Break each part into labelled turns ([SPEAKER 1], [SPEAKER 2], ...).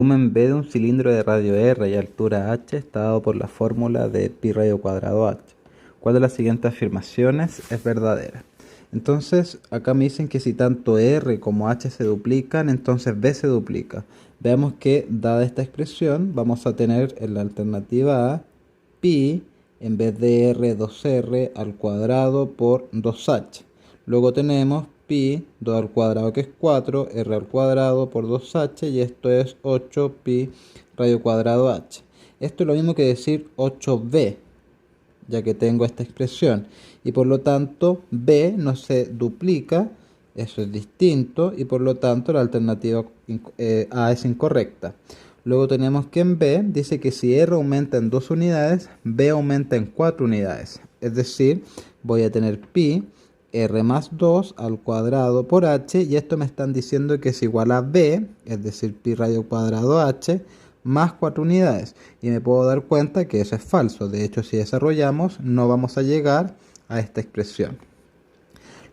[SPEAKER 1] Volumen B de un cilindro de radio R y altura h está dado por la fórmula de pi radio cuadrado h. ¿Cuál de las siguientes afirmaciones es verdadera? Entonces, acá me dicen que si tanto R como h se duplican, entonces B se duplica. Veamos que, dada esta expresión, vamos a tener en la alternativa A pi en vez de R 2R al cuadrado por 2h. Luego tenemos pi 2 al cuadrado, que es 4, r al cuadrado por 2h, y esto es 8 pi radio cuadrado h. Esto es lo mismo que decir 8b, ya que tengo esta expresión, y por lo tanto b no se duplica, eso es distinto, y por lo tanto la alternativa A es incorrecta. Luego tenemos que en B dice que si R aumenta en 2 unidades, B aumenta en 4 unidades. Es decir, voy a tener pi R más 2 al cuadrado por h, y esto me están diciendo que es igual a B, es decir, pi radio cuadrado h, más 4 unidades. Y me puedo dar cuenta que eso es falso. De hecho, si desarrollamos, no vamos a llegar a esta expresión.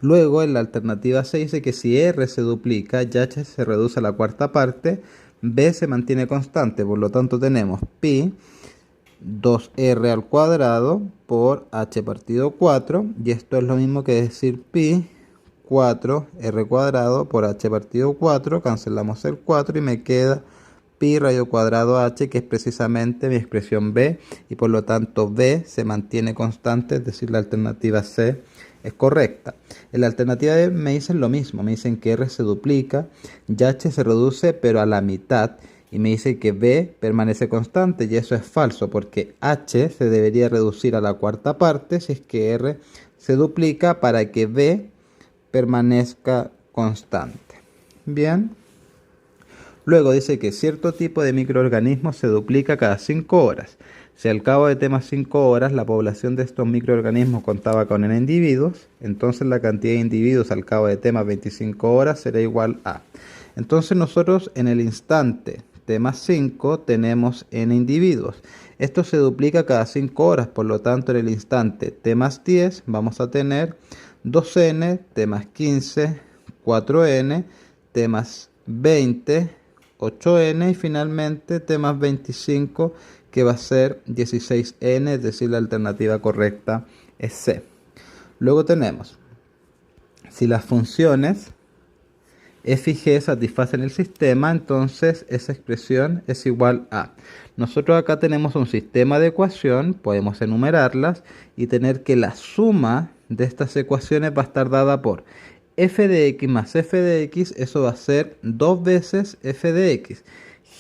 [SPEAKER 1] Luego, en la alternativa C dice que si R se duplica y h se reduce a la cuarta parte, B se mantiene constante. Por lo tanto, tenemos pi 2r al cuadrado por h partido 4, y esto es lo mismo que decir pi 4r cuadrado por h partido 4. Cancelamos el 4 y me queda pi radio cuadrado h, que es precisamente mi expresión B, y por lo tanto B se mantiene constante, es decir, la alternativa C es correcta. En la alternativa D me dicen lo mismo, me dicen que R se duplica y H se reduce pero a la mitad, y me dice que B permanece constante, y eso es falso porque H se debería reducir a la cuarta parte si es que R se duplica para que B permanezca constante. Bien. Luego dice que cierto tipo de microorganismos se duplica cada 5 horas. Si al cabo de temas 5 horas la población de estos microorganismos contaba con n individuos, entonces la cantidad de individuos al cabo de temas 25 horas será igual a. Entonces nosotros en el instante temas 5 tenemos n individuos. Esto se duplica cada 5 horas, por lo tanto en el instante temas 10 vamos a tener 2n, temas 15, 4n, temas 20, 8n, y finalmente temas 25, que va a ser 16n, es decir, la alternativa correcta es C. Luego tenemos, si las funciones f y g satisfacen el sistema, entonces esa expresión es igual a. Nosotros acá tenemos un sistema de ecuación, podemos enumerarlas y tener que la suma de estas ecuaciones va a estar dada por f de x más f de x, eso va a ser 2 veces f de x.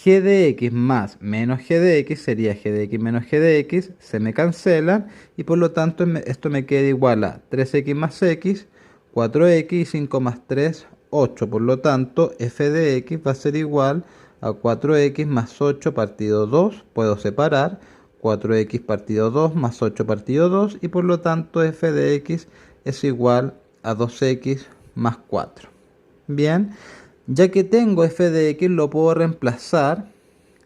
[SPEAKER 1] G de x más menos g de x sería g de x menos g de x, se me cancelan, y por lo tanto esto me queda igual a 3x más x, 4x, y 5 más 3, 8. Por lo tanto, f de x va a ser igual a 4x más 8 partido 2. Puedo separar 4x partido 2 más 8 partido 2, y por lo tanto f de x es igual a 2x más 4. Bien, ya que tengo f de x, lo puedo reemplazar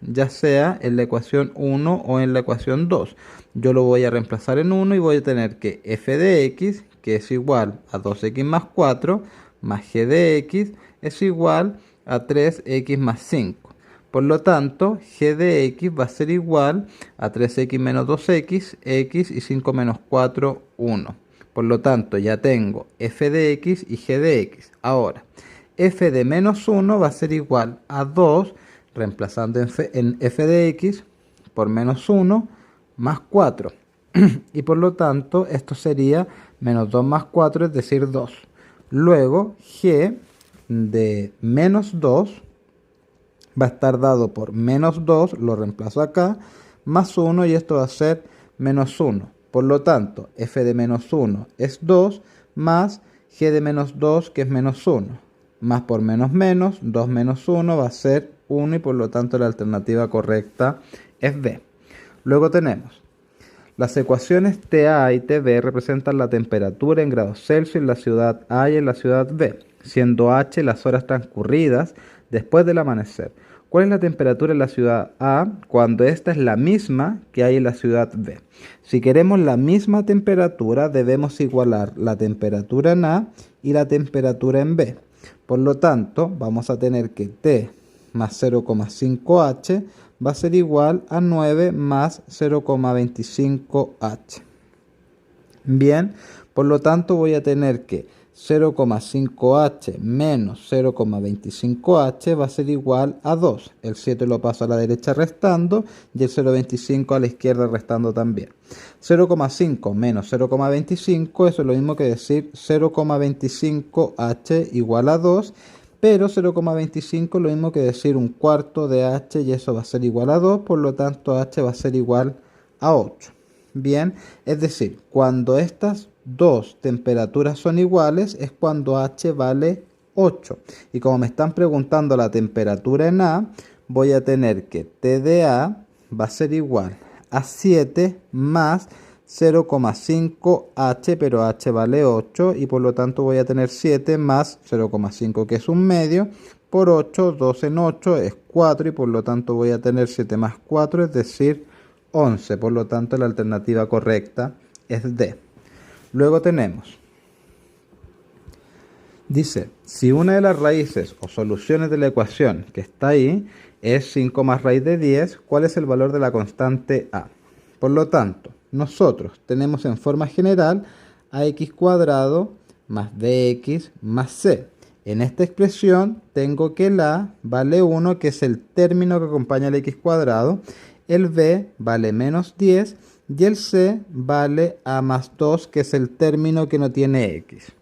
[SPEAKER 1] ya sea en la ecuación 1 o en la ecuación 2. Yo lo voy a reemplazar en 1 y voy a tener que f de x, que es igual a 2x más 4, más g de x es igual a 3x más 5. Por lo tanto, g de x va a ser igual a 3x menos 2x, x, y 5 menos 4, 1. Por lo tanto, ya tengo f de x y g de x. Ahora, f de menos 1 va a ser igual a 2, reemplazando en f de x por menos 1 más 4. Y por lo tanto, esto sería menos 2 más 4, es decir, 2. Luego, g de menos 2 va a estar dado por menos 2, lo reemplazo acá, más 1, y esto va a ser menos 1. Por lo tanto, f de menos 1 es 2, más g de menos 2, que es menos 1. Más por menos menos, 2 menos 1 va a ser 1, y por lo tanto la alternativa correcta es B. Luego tenemos, las ecuaciones TA y TB representan la temperatura en grados Celsius en la ciudad A y en la ciudad B, siendo H las horas transcurridas después del amanecer. ¿Cuál es la temperatura en la ciudad A cuando esta es la misma que hay en la ciudad B? Si queremos la misma temperatura, debemos igualar la temperatura en A y la temperatura en B. Por lo tanto, vamos a tener que T más 0,5h va a ser igual a 9 más 0,25h. Bien, por lo tanto voy a tener que 0,5h menos 0,25h va a ser igual a 2. El 7 lo paso a la derecha restando y el 0,25 a la izquierda restando también. 0,5 menos 0,25, eso es lo mismo que decir 0,25h igual a 2, pero 0,25 es lo mismo que decir un cuarto de h y eso va a ser igual a 2, por lo tanto h va a ser igual a 8. Bien, es decir, cuando estas dos temperaturas son iguales es cuando h vale 8. Y como me están preguntando la temperatura en A, voy a tener que T de A va a ser igual a 7 más 0,5h, pero h vale 8 y por lo tanto voy a tener 7 más 0,5 que es un medio por 8, 2 en 8 es 4 y por lo tanto voy a tener 7 más 4, es decir 11, por lo tanto la alternativa correcta es D. Luego tenemos, dice, si una de las raíces o soluciones de la ecuación que está ahí es 5 más raíz de 10, ¿cuál es el valor de la constante A? Por lo tanto, nosotros tenemos en forma general ax cuadrado más bx más c. En esta expresión tengo que el a vale 1, que es el término que acompaña al x cuadrado, el b vale menos 10 y el c vale a más 2, que es el término que no tiene x.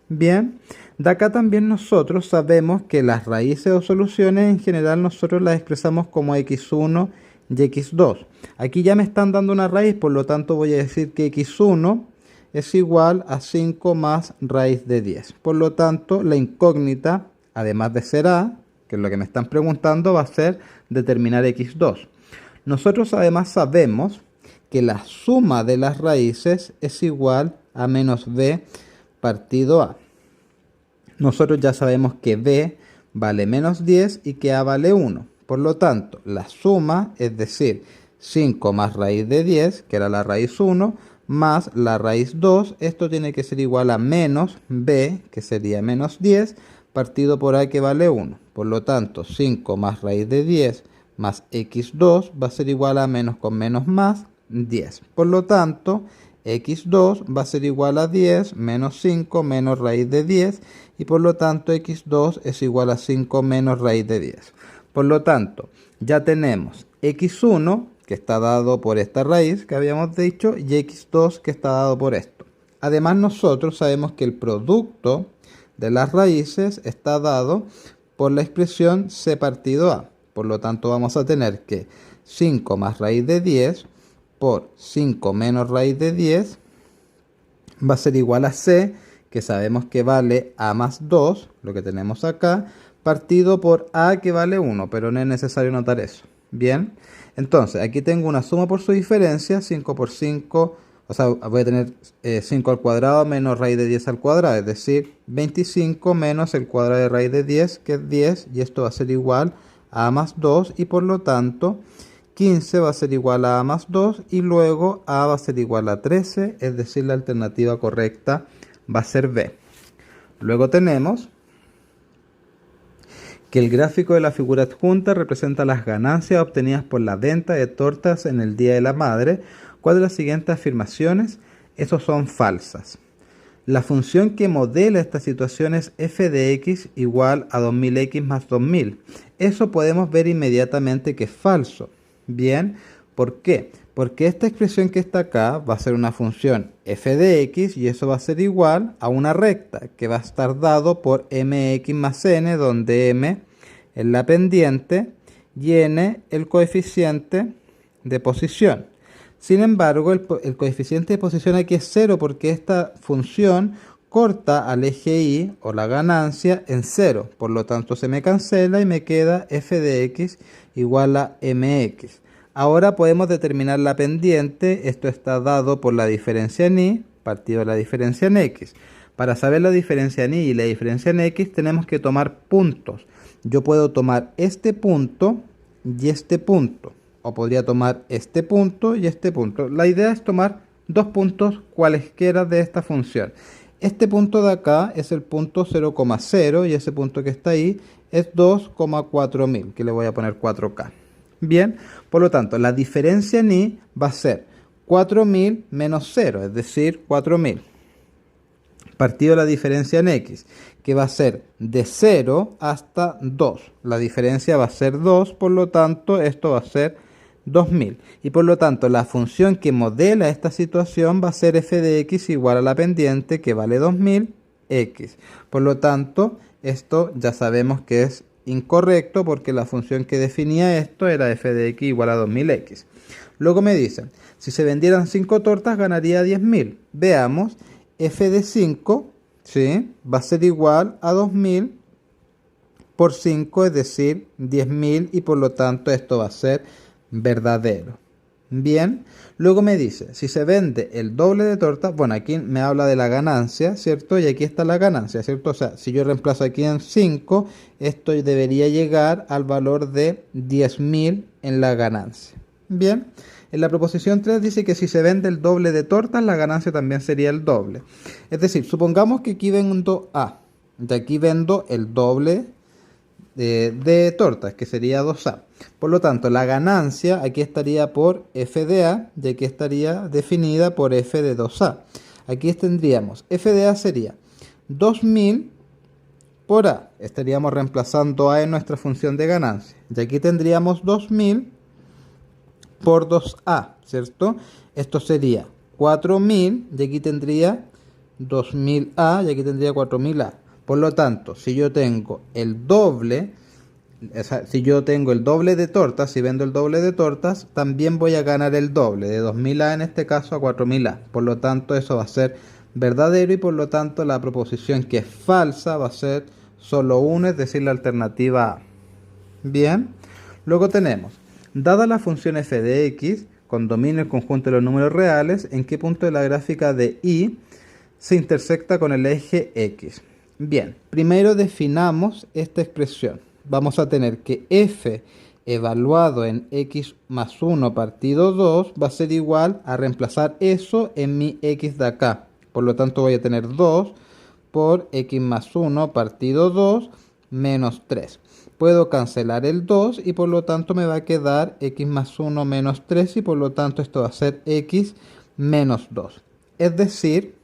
[SPEAKER 1] Bien, de acá también nosotros sabemos que las raíces o soluciones en general nosotros las expresamos como x1 y x2. Aquí ya me están dando una raíz, por lo tanto voy a decir que x1 es igual a 5 más raíz de 10. Por lo tanto, la incógnita, además de ser a, que es lo que me están preguntando, va a ser determinar x2. Nosotros además sabemos que la suma de las raíces es igual a menos b partido a. Nosotros ya sabemos que b vale menos 10 y que a vale 1. Por lo tanto, la suma, es decir, 5 más raíz de 10, que era la raíz 1, más la raíz 2, esto tiene que ser igual a menos b, que sería menos 10, partido por a, que vale 1. Por lo tanto, 5 más raíz de 10 más x2 va a ser igual a menos con menos más 10. Por lo tanto, x2 va a ser igual a 10 menos 5 menos raíz de 10 y por lo tanto x2 es igual a 5 menos raíz de 10. Por lo tanto, ya tenemos x1 que está dado por esta raíz que habíamos dicho y x2 que está dado por esto. Además nosotros sabemos que el producto de las raíces está dado por la expresión c partido a. Por lo tanto vamos a tener que 5 más raíz de 10 por 5 menos raíz de 10 va a ser igual a c, que sabemos que vale a más 2, lo que tenemos acá, partido por a, que vale 1, pero no es necesario notar eso. Bien, entonces aquí tengo una suma por su diferencia, 5 por 5, o sea, voy a tener 5 al cuadrado menos raíz de 10 al cuadrado, es decir, 25 menos el cuadrado de raíz de 10, que es 10, y esto va a ser igual a más 2, y por lo tanto 15 va a ser igual a más 2, y luego a va a ser igual a 13, es decir, la alternativa correcta va a ser B. Luego tenemos que el gráfico de la figura adjunta representa las ganancias obtenidas por la venta de tortas en el Día de la Madre. ¿Cuál de las siguientes afirmaciones? Esas son falsas. La función que modela esta situación es f de x igual a 2000x más 2000. Eso podemos ver inmediatamente que es falso. Bien, ¿por qué? Porque esta expresión que está acá va a ser una función f de x y eso va a ser igual a una recta que va a estar dado por mx más n, donde m es la pendiente y n el coeficiente de posición. Sin embargo, el coeficiente de posición aquí es 0 porque esta función corta al eje y o la ganancia en 0. Por lo tanto se me cancela y me queda f de x igual a mx. Ahora podemos determinar la pendiente. Esto está dado por la diferencia en y partido de la diferencia en x. Para saber la diferencia en y la diferencia en x tenemos que tomar puntos. Yo puedo tomar este punto y este punto. O podría tomar este punto y este punto. La idea es tomar dos puntos cualesquiera de esta función. Este punto de acá es el punto 0,0 y ese punto que está ahí es 2,4000, que le voy a poner 4K. Bien, por lo tanto, la diferencia en Y va a ser 4000 menos 0, es decir, 4000. Partido la diferencia en X, que va a ser de 0 hasta 2. La diferencia va a ser 2, por lo tanto, esto va a ser 2000. Y por lo tanto, la función que modela esta situación va a ser f de x igual a la pendiente, que vale 2000x. Por lo tanto, esto ya sabemos que es incorrecto porque la función que definía esto era f de x igual a 2000x. Luego me dicen, si se vendieran 5 tortas ganaría 10.000. Veamos, f de 5, ¿sí?, va a ser igual a 2000 por 5, es decir, 10.000, y por lo tanto esto va a ser verdadero. Bien, luego me dice, si se vende el doble de tortas, bueno, aquí me habla de la ganancia, ¿cierto? Y aquí está la ganancia, ¿cierto? O sea, si yo reemplazo aquí en 5, esto debería llegar al valor de 10.000 en la ganancia. Bien, en la proposición 3 dice que si se vende el doble de tortas, la ganancia también sería el doble. Es decir, supongamos que aquí vendo A, de aquí vendo el doble de tortas, que sería 2A. Por lo tanto, la ganancia aquí estaría por f de A, y aquí estaría definida por f de 2A. Aquí tendríamos, f de A sería 2000 por A. Estaríamos reemplazando A en nuestra función de ganancia. Y aquí tendríamos 2000 por 2A, ¿cierto? Esto sería 4000, y aquí tendría 2000A, y aquí tendría 4000A. Por lo tanto, si yo tengo el doble, si yo tengo el doble de tortas, si vendo el doble de tortas, también voy a ganar el doble, de 2000A en este caso a 4000A. Por lo tanto, eso va a ser verdadero y por lo tanto la proposición que es falsa va a ser solo una, es decir, la alternativa A. Bien, luego tenemos, dada la función f de x, con dominio el conjunto de los números reales, ¿en qué punto de la gráfica de y se intersecta con el eje x? Bien, primero definamos esta expresión. Vamos a tener que f evaluado en x más 1 partido 2 va a ser igual a reemplazar eso en mi x de acá. Por lo tanto voy a tener 2 por x más 1 partido 2 menos 3. Puedo cancelar el 2 y por lo tanto me va a quedar x más 1 menos 3 y por lo tanto esto va a ser x menos 2. Es decir,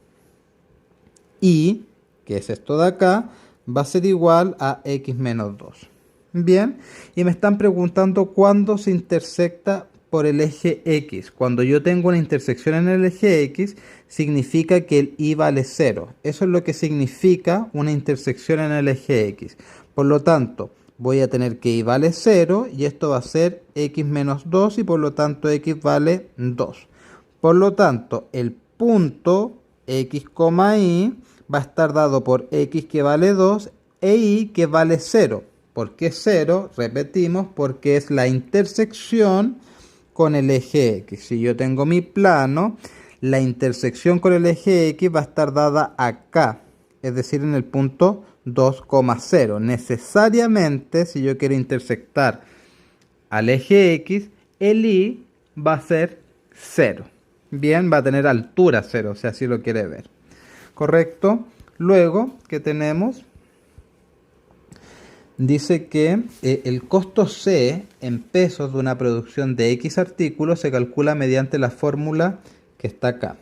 [SPEAKER 1] y, que es esto de acá, va a ser igual a x menos 2. Bien, y me están preguntando cuándo se intersecta por el eje x. Cuando yo tengo una intersección en el eje x, significa que el y vale 0. Eso es lo que significa una intersección en el eje x. Por lo tanto, voy a tener que y vale 0 y esto va a ser x menos 2 y por lo tanto x vale 2. Por lo tanto, el punto x, y va a estar dado por x que vale 2 e y que vale 0. ¿Por qué 0? Repetimos, porque es la intersección con el eje x. Si yo tengo mi plano, la intersección con el eje x va a estar dada acá, es decir, en el punto 2,0. Necesariamente, si yo quiero intersectar al eje x, el y va a ser 0. Bien, va a tener altura 0, si así lo quiere ver. ¿Correcto? Luego, ¿qué tenemos? Dice que el costo C en pesos de una producción de X artículos se calcula mediante la fórmula que está acá.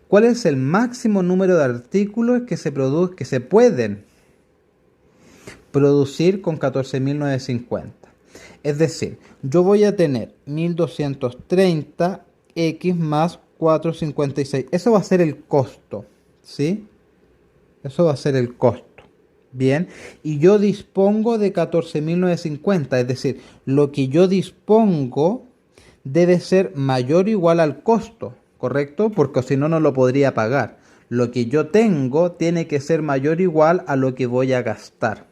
[SPEAKER 1] ¿Cuál es el máximo número de artículos que se pueden producir con 14.950? Es decir, yo voy a tener 1230 X más 456. Eso va a ser el costo, ¿sí? Eso va a ser el costo. Bien, y yo dispongo de 14.950, es decir, lo que yo dispongo debe ser mayor o igual al costo, ¿correcto? Porque si no, no lo podría pagar. Lo que yo tengo tiene que ser mayor o igual a lo que voy a gastar,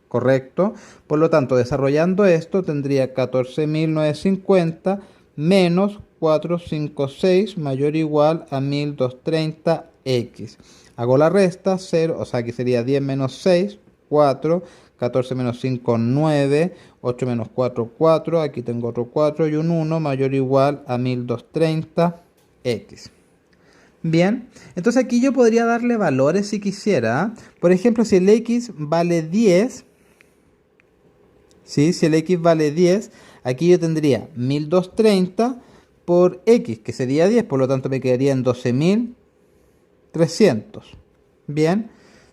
[SPEAKER 1] ¿correcto? Por lo tanto, desarrollando esto, tendría 14.950 menos 456 mayor o igual a 1.230x. Hago la resta, 0, o sea que sería 10 menos 6, 4, 14 menos 5, 9, 8 menos 4, 4, aquí tengo otro 4 y un 1 mayor o igual a 1230x. Bien, entonces aquí yo podría darle valores si quisiera. Por ejemplo, si el x vale 10, ¿sí? Si el x vale 10, aquí yo tendría 1230 por x, que sería 10, por lo tanto me quedaría en 12.300. Bien,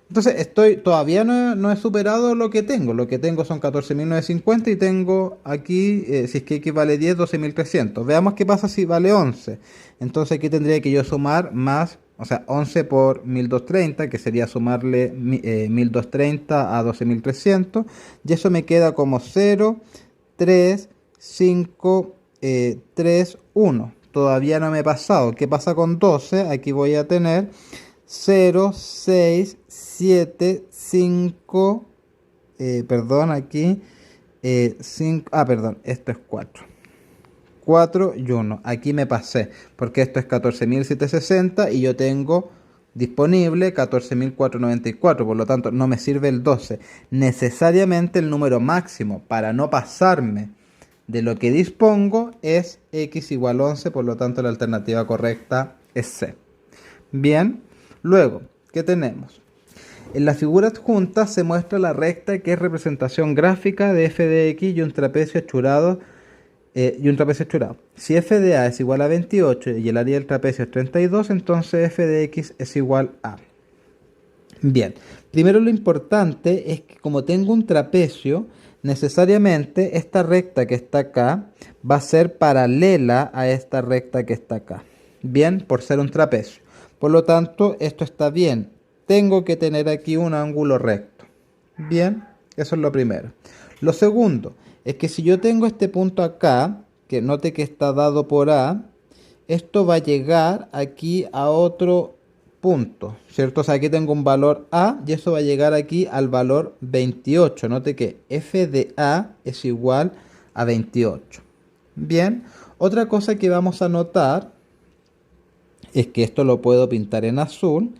[SPEAKER 1] entonces todavía no he superado lo que tengo. Lo que tengo son 14.950 y tengo aquí, si es que x vale 10, 12.300. Veamos qué pasa si vale 11. Entonces aquí tendría que yo sumar más, o sea, 11 por 1230, que sería sumarle 1230 a 12.300. Y eso me queda como 0, 3, 5, 3, 1. Todavía no me he pasado. ¿Qué pasa con 12? Aquí voy a tener 0, 6, 7, 5, perdón, aquí, 5, perdón, esto es 4. 4 y 1. Aquí me pasé, porque esto es 14.760 y yo tengo disponible 14.494, por lo tanto no me sirve el 12. Necesariamente el número máximo para no pasarme de lo que dispongo es x igual 11, por lo tanto la alternativa correcta es C. Bien, luego, ¿qué tenemos? En la figura adjunta se muestra la recta que es representación gráfica de f de x y un trapecio achurado. Si f de a es igual a 28 y el área del trapecio es 32, entonces f de x es igual a... Bien, primero lo importante es que como tengo un trapecio, necesariamente esta recta que está acá va a ser paralela a esta recta que está acá. Bien, por ser un trapecio. Por lo tanto, esto está bien. Tengo que tener aquí un ángulo recto. Bien, eso es lo primero. Lo segundo es que si yo tengo este punto acá, que note que está dado por A, esto va a llegar aquí a otro punto, ¿cierto? O sea, aquí tengo un valor A y eso va a llegar aquí al valor 28. Note que f de A es igual a 28. Bien, otra cosa que vamos a notar es que esto lo puedo pintar en azul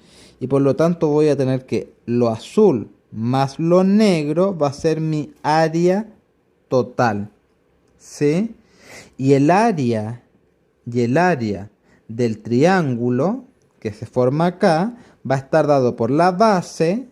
[SPEAKER 1] y por lo tanto voy a tener que lo azul más lo negro va a ser mi área total, ¿sí? Y el área del triángulo que se forma acá va a estar dado por la base,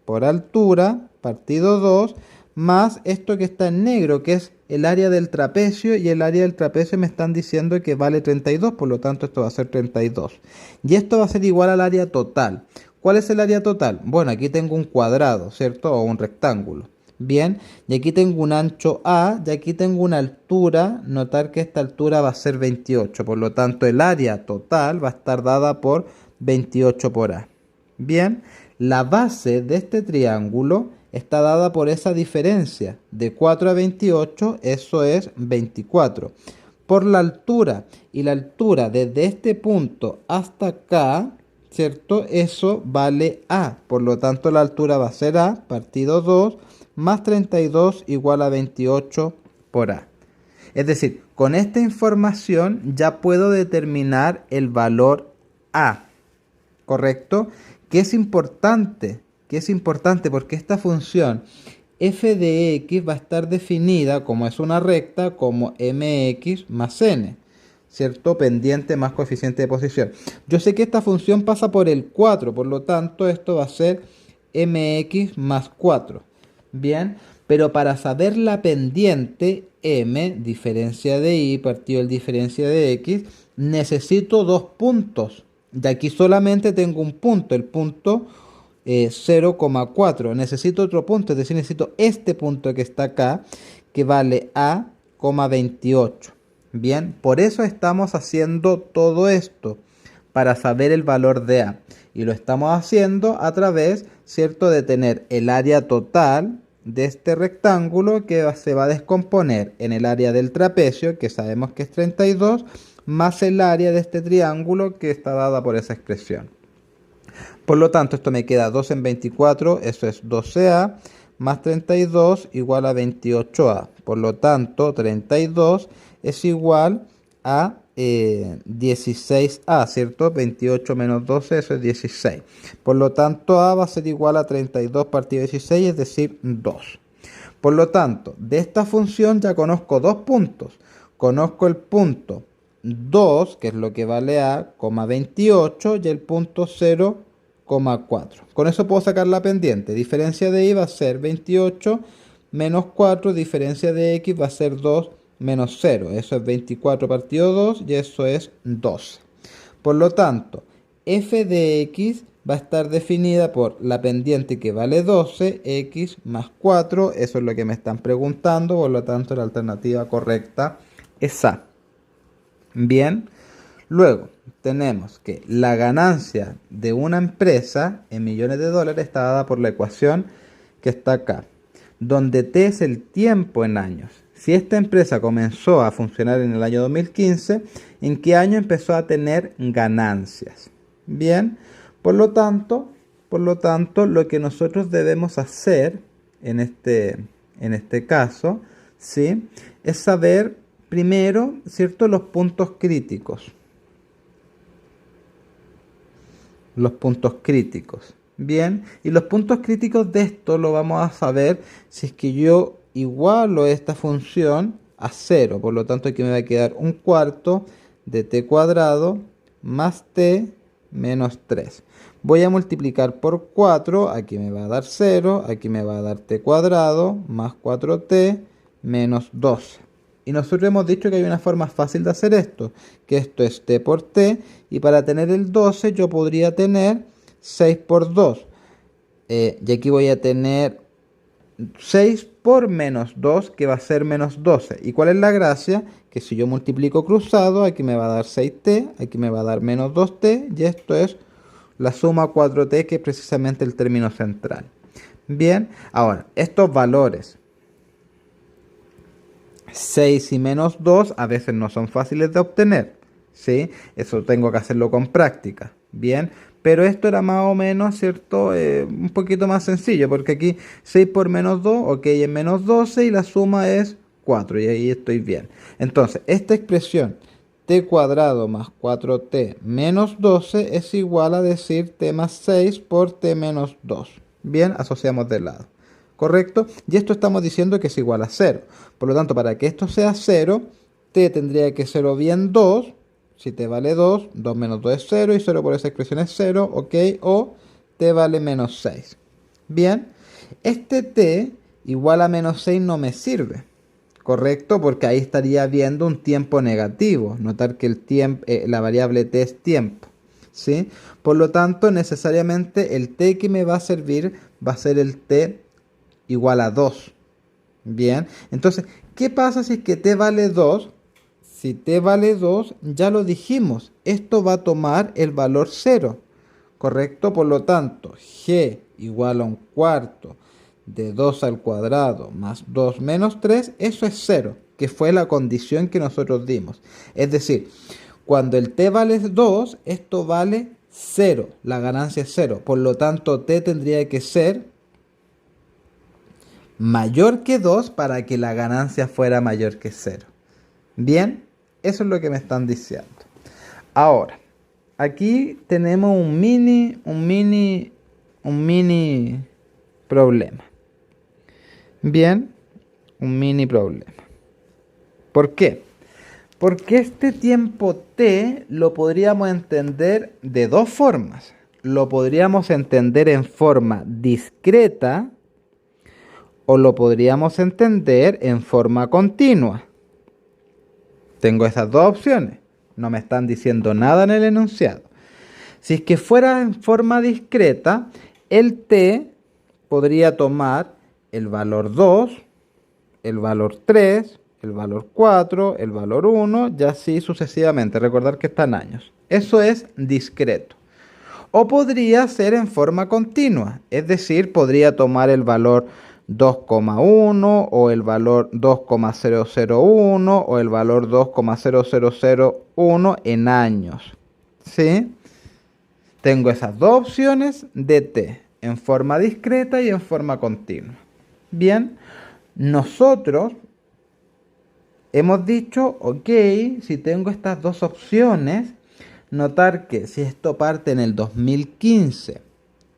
[SPEAKER 1] por altura, partido 2, más esto que está en negro, que es el área del trapecio, y el área del trapecio me están diciendo que vale 32, por lo tanto esto va a ser 32. Y esto va a ser igual al área total. ¿Cuál es el área total? Bueno, aquí tengo un cuadrado, ¿cierto? O un rectángulo. Bien, y aquí tengo un ancho A, y aquí tengo una altura. Notar que esta altura va a ser 28, por lo tanto el área total va a estar dada por 28 por A. Bien, la base de este triángulo está dada por esa diferencia de 4 a 28, eso es 24. Por la altura, y la altura desde este punto hasta acá, ¿cierto? Eso vale A, por lo tanto la altura va a ser A, partido 2, más 32 igual a 28 por A. Es decir, con esta información ya puedo determinar el valor A, ¿correcto? Que es importante porque esta función f de x va a estar definida, como es una recta, como mx más n, ¿cierto? Pendiente más coeficiente de posición. Yo sé que esta función pasa por el 4, por lo tanto esto va a ser mx más 4. Bien, pero para saber la pendiente m, diferencia de y partido el diferencia de x, necesito dos puntos. De aquí solamente tengo un punto, el punto 0,4. Necesito otro punto, es decir, necesito este punto que está acá, que vale a, 28. Bien, por eso estamos haciendo todo esto, para saber el valor de a. Y lo estamos haciendo a través, ¿cierto?, de tener el área total de este rectángulo que se va a descomponer en el área del trapecio, que sabemos que es 32, más el área de este triángulo que está dada por esa expresión. Por lo tanto, esto me queda 2 en 24, eso es 12a, más 32 igual a 28a. Por lo tanto, 32 es igual a 16a, ¿cierto? 28 menos 12, eso es 16. Por lo tanto, a va a ser igual a 32 partido 16, es decir, 2. Por lo tanto, de esta función ya conozco dos puntos. Conozco el punto 2, que es lo que vale A, 28 y el punto 0,4. Con eso puedo sacar la pendiente. Diferencia de Y va a ser 28 menos 4, diferencia de X va a ser 2 menos 0. Eso es 24 partido 2 y eso es 12. Por lo tanto, f de x va a estar definida por la pendiente que vale 12, x más 4. Eso es lo que me están preguntando, por lo tanto la alternativa correcta es A. Bien, luego tenemos que la ganancia de una empresa en millones de dólares está dada por la ecuación que está acá, donde t es el tiempo en años. Si esta empresa comenzó a funcionar en el año 2015, ¿en qué año empezó a tener ganancias? Bien, por lo tanto, lo que nosotros debemos hacer en este caso, ¿sí?, es saber primero, ¿cierto?, los puntos críticos. Los puntos críticos. Bien, y los puntos críticos de esto lo vamos a saber si es que yo igualo esta función a 0. Por lo tanto, aquí me va a quedar un cuarto de t cuadrado más t menos 3. Voy a multiplicar por 4, aquí me va a dar 0, aquí me va a dar t cuadrado más 4t menos 12. Y nosotros hemos dicho que hay una forma fácil de hacer esto, que esto es t por t, y para tener el 12 yo podría tener 6 por 2. Y aquí voy a tener 6 por menos 2, que va a ser menos 12. ¿Y cuál es la gracia? Que si yo multiplico cruzado, aquí me va a dar 6t, aquí me va a dar menos 2t, y esto es la suma 4t, que es precisamente el término central. Bien, ahora, estos valores 6 y menos 2 a veces no son fáciles de obtener, ¿sí? Eso tengo que hacerlo con práctica, ¿bien? Pero esto era más o menos, ¿cierto? Un poquito más sencillo, porque aquí 6 por menos 2, ok, es menos 12 y la suma es 4, y ahí estoy bien. Entonces, esta expresión t cuadrado más 4t menos 12 es igual a decir t más 6 por t menos 2. Bien, asociamos de lado. ¿Correcto? Y esto estamos diciendo que es igual a 0. Por lo tanto, para que esto sea 0, t tendría que ser o bien 2, si t vale 2, 2 menos 2 es 0, y 0 por esa expresión es 0, ok, o t vale menos 6. Bien, este t igual a menos 6 no me sirve, ¿correcto? Porque ahí estaría viendo un tiempo negativo. Notar que la variable t es tiempo, ¿sí? Por lo tanto, necesariamente el t que me va a servir va a ser el t igual a 2. Bien, entonces, ¿qué pasa si es que t vale 2? Si t vale 2, ya lo dijimos, esto va a tomar el valor 0, ¿correcto? Por lo tanto, g igual a un cuarto de 2 al cuadrado más 2 menos 3, eso es 0, que fue la condición que nosotros dimos. Es decir, cuando el t vale 2, esto vale 0, la ganancia es 0. Por lo tanto, t tendría que ser mayor que 2 para que la ganancia fuera mayor que 0. Bien, eso es lo que me están diciendo. Ahora, aquí tenemos un mini problema. Bien, un mini problema. ¿Por qué? Porque este tiempo t lo podríamos entender de dos formas. Lo podríamos entender en forma discreta o lo podríamos entender en forma continua. Tengo esas dos opciones. No me están diciendo nada en el enunciado. Si es que fuera en forma discreta, el t podría tomar el valor 2, el valor 3, el valor 4, el valor 1 y así sucesivamente. Recordar que están años. Eso es discreto. O podría ser en forma continua, es decir, podría tomar el valor 2,1 o el valor 2,001 o el valor 2,0001 en años. ¿Sí? Tengo esas dos opciones de t, en forma discreta y en forma continua. Bien, nosotros hemos dicho, ok, si tengo estas dos opciones, notar que si esto parte en el 2015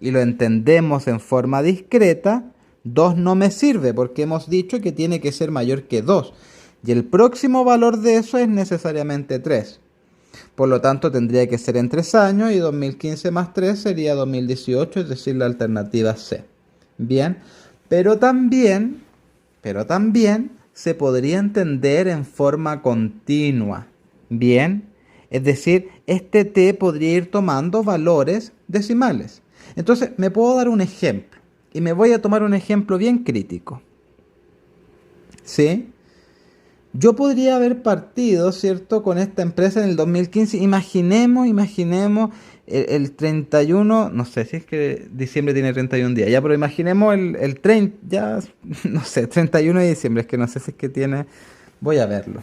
[SPEAKER 1] y lo entendemos en forma discreta, 2 no me sirve porque hemos dicho que tiene que ser mayor que 2. Y el próximo valor de eso es necesariamente 3. Por lo tanto, tendría que ser en 3 años y 2015 más 3 sería 2018, es decir, la alternativa C. Bien, pero también, pero también se podría entender en forma continua. Bien, es decir, este t podría ir tomando valores decimales. Entonces, me puedo dar un ejemplo y me voy a tomar un ejemplo bien crítico. ¿Sí? Yo podría haber partido, ¿cierto?, con esta empresa en el 2015. Imaginemos el 31, no sé si es que diciembre tiene 31 días, ya, pero imaginemos el 30, ya, no sé, 31 de diciembre, es que no sé si es que tiene, voy a verlo.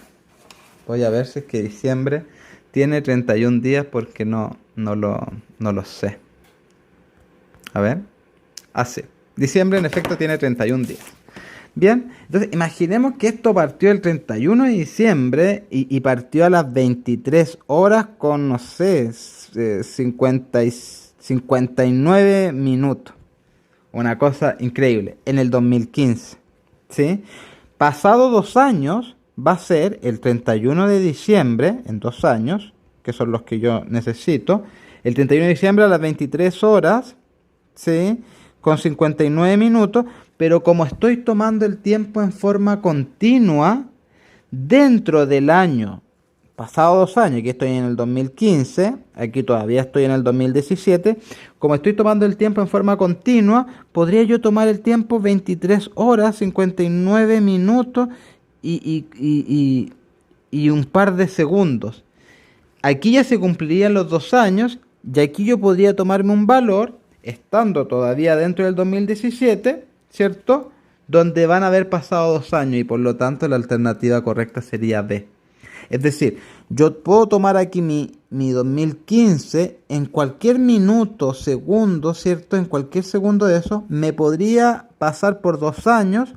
[SPEAKER 1] Voy a ver si es que diciembre tiene 31 días porque no lo sé. A ver. Ah, sí. Diciembre en efecto tiene 31 días. Bien, entonces imaginemos que esto partió el 31 de diciembre y partió a las 23 horas con, no sé, 59 minutos. Una cosa increíble, en el 2015. ¿Sí? Pasado 2 años, va a ser el 31 de diciembre, en 2 años, que son los que yo necesito. El 31 de diciembre a las 23 horas, ¿sí?, con 59 minutos, pero como estoy tomando el tiempo en forma continua, dentro del año, pasado 2 años, aquí estoy en el 2015, aquí todavía estoy en el 2017, como estoy tomando el tiempo en forma continua, podría yo tomar el tiempo 23 horas, 59 minutos y un par de segundos. Aquí ya se cumplirían los 2 años y aquí yo podría tomarme un valor, estando todavía dentro del 2017, ¿cierto?, donde van a haber pasado 2 años y por lo tanto la alternativa correcta sería B. Es decir, yo puedo tomar aquí mi 2015 en cualquier minuto, segundo, ¿cierto? En cualquier segundo de eso, me podría pasar por 2 años